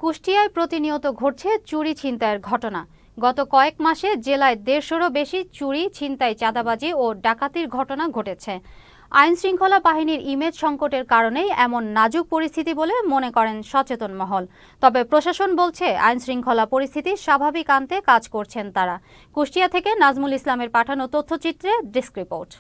কুষ্টিয়ায় প্রতিনিয়ত ঘটছে চুরি ছিনতাইয়ের ঘটনা। গত কয়েক মাসে জেলায় ১৫০রও বেশি চুরি, ছিনতাই, চাঁদাবাজি ও ডাকাতির ঘটনা ঘটেছে। আইনশৃঙ্খলা বাহিনীর ইমেজ সংকটের কারণেই এমন নাজুক পরিস্থিতি বলে মনে করেন সচেতন মহল। তবে প্রশাসন বলছে আইনশৃঙ্খলা পরিস্থিতি স্বাভাবিক আনতে কাজ করছেন তারা। কুষ্টিয়া থেকে নাজমুল ইসলামের পাঠানো তথ্যচিত্রে ডেস্ক রিপোর্ট।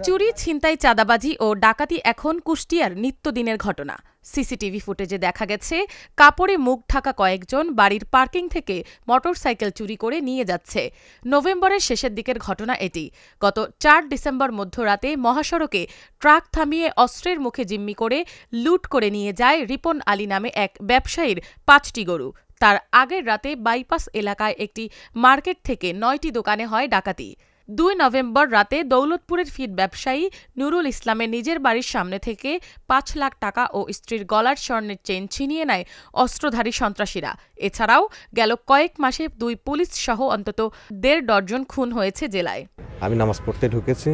চুরি, ছিনতাই, চাঁদাবাজি ও ডাকাতি এখন কুষ্টিয়ার নিত্যদিনের ঘটনা। সিসিটিভি ফুটেজে দেখা গেছে কাপড়ে মুখ ঢাকা কয়েকজন বাড়ির পার্কিং থেকে মোটরসাইকেল চুরি করে নিয়ে যাচ্ছে। নভেম্বরের শেষের দিকের ঘটনা এটি। গত ৪ ডিসেম্বর মধ্যরাতে মহাসড়কে ট্রাক থামিয়ে অস্ত্রের মুখে জিম্মি করে লুট করে নিয়ে যায় রিপন আলী নামে এক ব্যবসায়ীর ৫টি গরু। তার আগের রাতে বাইপাস এলাকায় একটি মার্কেট থেকে ৯টি দোকানে হয় ডাকাতি। ২ নভেম্বর রাতে দৌলতপুরের ফিড ব্যবসায়ী নুরুল ইসলামের নিজের বাড়ির সামনে থেকে ৫ লাখ টাকা ও স্ত্রীর গলার স্বর্ণের চেইন ছিনিয়ে নেয় অস্ত্রধারী সন্ত্রাসীরা। এছাড়াও গেল কয়েক মাসে ২ পুলিশ সহ অন্তত ১.৫ ডজন খুন হয়েছে জেলায়। আমি নামাজ পড়তে ঢুকেছি,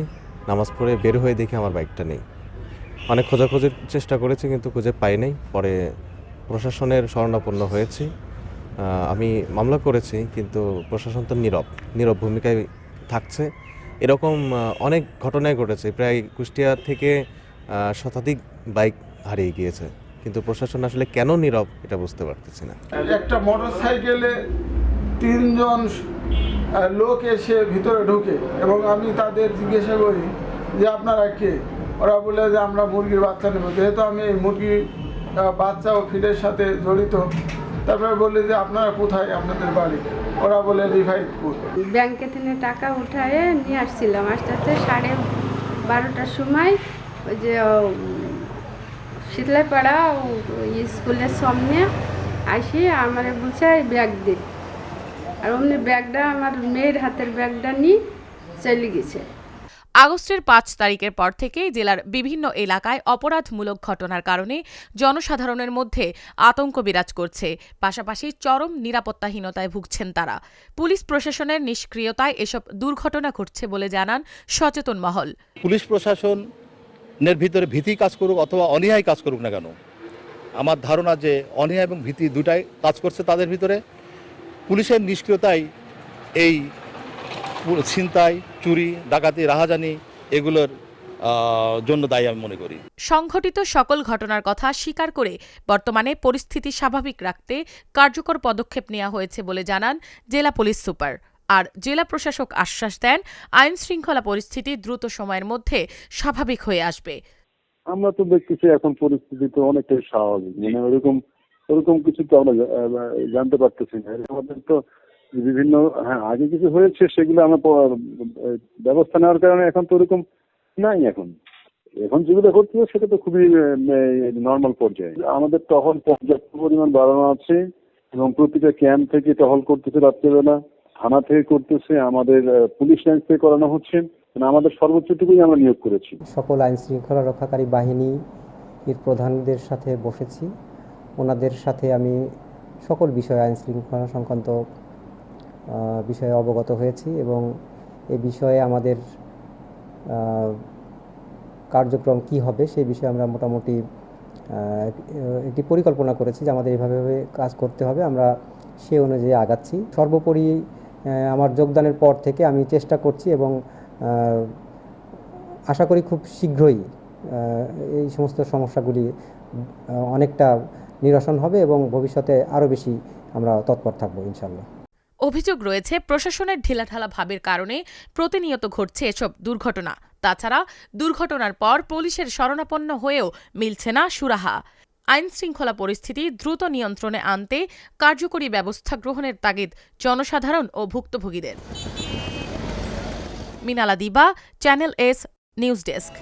নামাজ পড়ে বের হয়ে দেখি আমার বাইকটা নেই। অনেক খোঁজাখুঁজির চেষ্টা করেছি কিন্তু খুঁজে পাই নাই। পরে প্রশাসনের শরণাপন্ন হয়েছি। আমি মামলা করেছি কিন্তু প্রশাসন তো নীরব ভূমিকায় থাকছে। এরকম অনেক ঘটনাই ঘটেছে। প্রায় কুষ্টিয়া থেকে শতাধিক বাইক হারিয়ে গিয়েছে, কিন্তু প্রশাসন আসলে কেন নীরব এটা বুঝতে পারতেছি না। একটা মোটরসাইকেলে ৩ জন লোক এসে ভিতরে ঢুকে এবং আমি তাদের জিজ্ঞাসা করি যে আপনারা কে। ওরা বলে যে আমরা মুরগির বাচ্চা নেব। যেহেতু আমি এই মুরগির বাচ্চা ও ফিডের সাথে জড়িত, তারপরে বললে যে আপনারা কোথায়, আপনাদের বাড়ি? ওরা বলে রিভাইডপুর। ব্যাংকে থেকে টাকা উঠায় নিয়ে আসছিলাম। আস্তে আস্তে 12:30টার সময় ওই যে শীতলাপাড়া স্কুলের সামনে আসি আমার বলছে ব্যাগ দিন, আর অমনি ব্যাগটা আমার মেয়ের হাতের ব্যাগটা নিয়ে চলে গেছে। আগস্টের ৫ তারিখের পর থেকেই জেলার বিভিন্ন এলাকায় অপরাধমূলক ঘটনার কারণে জনসাধারণের মধ্যে আতঙ্ক বিরাজ করছে। পাশাপাশি চরম নিরাপত্তাহীনতায় ভুগছেন তারা। পুলিশ প্রশাসনের নিষ্ক্রিয়তায় এসব দুর্ঘটনা ঘটছে বলে জানান সচেতন মহল। পুলিশ প্রশাসনের ভিতরে ভীতি কাজ করুক অথবা অনীহাই কাজ করুক না কেন, আমার ধারণা যে অনীহা এবং ভীতি দুটাই কাজ করছে তাদের ভিতরে। পুলিশের নিষ্ক্রিয়তাই এই ছিনতাই, চুরি, ডাকাতি, রাহাজানি এগুলোর জন্য দায়ী আমি মনে করি। সংঘটিত সকল ঘটনার কথা স্বীকার করে বর্তমানে পরিস্থিতি স্বাভাবিক রাখতে কার্যকর পদক্ষেপ নেওয়া হয়েছে বলে জানান জেলা পুলিশ সুপার। আর জেলা প্রশাসক আশ্বাস দেন আইন শৃঙ্খলা পরিস্থিতি দ্রুত সময়ের মধ্যে স্বাভাবিক হয়ে আসবে। আমরা তো দেখতেছি এখন পরিস্থিতি তো অনেকটাই স্বাভাবিক, মানে ওরকম কিছু তো আমরা জানতে পারতেছি না। আমাদের তো বিভিন্ন আগে কিছু হয়েছে, সেগুলো আমরা ব্যবস্থা নেওয়ার কারণে এখন তো ওরকম নাই। এখন যেগুলো করতে সেটা তো খুবই নর্মাল পর্যায়ে। আমাদের টহল পর্যাপ্ত পরিমাণ বাড়ানো আছে এবং প্রতিটা ক্যাম্প থেকে টহল করতেছে, রাত্রেবেলা থানা থেকে করতেছে, আমাদের পুলিশ লাইন থেকে করানো হচ্ছে। আমাদের সর্বোচ্চটুকুই আমরা নিয়োগ করেছি। সকল আইন শৃঙ্খলা রক্ষাকারী বাহিনী এর প্রধানদের সাথে বসেছি। ওনাদের সাথে আমি সকল বিষয়ে আইন শৃঙ্খলা সংক্রান্ত বিষয়ে অবগত হয়েছি এবং এ বিষয়ে আমাদের কার্যক্রম কি হবে সেই বিষয়ে আমরা মোটামুটি একটি পরিকল্পনা করেছি যে আমাদের এভাবে কাজ করতে হবে। আমরা সে অনুযায়ী আগাচ্ছি। সর্বোপরি আমার যোগদানের পর থেকে আমি চেষ্টা করছি এবং আশা করি খুব শীঘ্রই এই সমস্ত সমস্যাগুলি অনেকটা নিরসন হবে এবং ভবিষ্যতে আরও বেশি আমরা তৎপর থাকব ইনশাআল্লাহ। অভিযোগ রয়েছে প্রশাসনের ঢিলাঢালা ভাবের কারণে প্রতিনিয়ত ঘটছে এসব দুর্ঘটনা। তাছাড়া দুর্ঘটনার পর পুলিশের শরণাপন্ন হয়েও মিলছে না সুরাহা। আইন শৃঙ্খলা পরিস্থিতি দ্রুত নিয়ন্ত্রণে আনতে কার্যকরী ব্যবস্থা গ্রহণের তাগিদ জনসাধারণ ও ভুক্তভোগীদের। মিনালা দিবা, চ্যানেল এস নিউজ ডেস্ক।